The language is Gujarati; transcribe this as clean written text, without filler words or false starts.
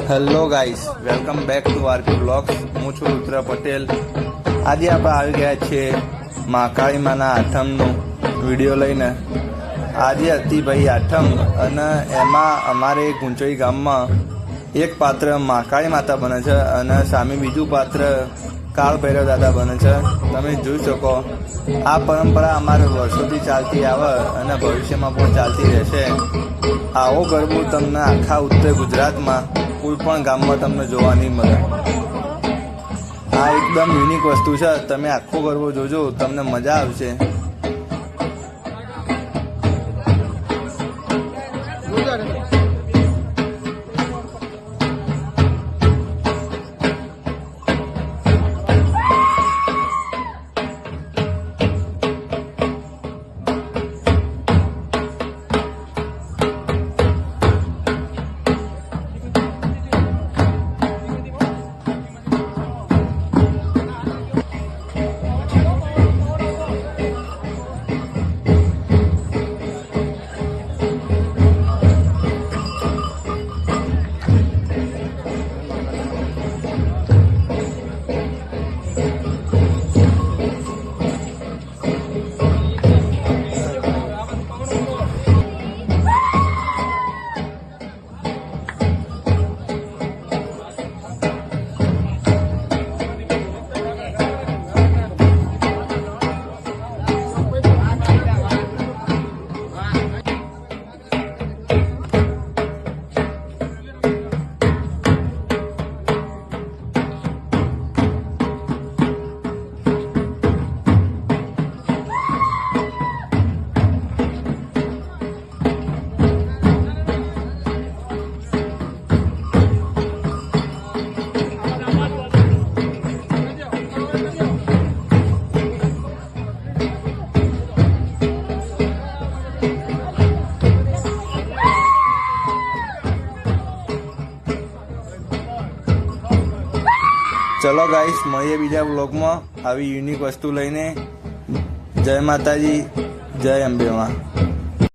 Hello guys, welcome back to RP blogs. હું છું રુદ્ર પટેલ. આજે આપણે આવી ગયા છીએ મહાકાળી માના આઠમનો વિડીયો લઈને. આજે હતી ભાઈ આઠમ, અને એમાં અમારે ગુંચોઈ ગામમાં એક પાત્ર મહાકાળી માતા બને છે અને સામે બીજું પાત્ર કાળ ભૈરવ દાદા બને છે. તમે જોઈ શકો, આ પરંપરા અમારે વર્ષોથી ચાલતી આવે અને ભવિષ્યમાં પણ ચાલતી રહેશે. આવો ગરબો તમને આખા ઉત્તર ગુજરાતમાં કોઈ પણ ગામમાં તમને જોવા નહીં મળે. આ એકદમ યુનિક વસ્તુ છે. તમે આખો ગરબો જોજો, તમને મજા આવશે. ચલો ગાઈસ, મળીએ બીજા બ્લોગમાં આવી યુનિક વસ્તુ લઈને. જય માતાજી, જય અંબે માં.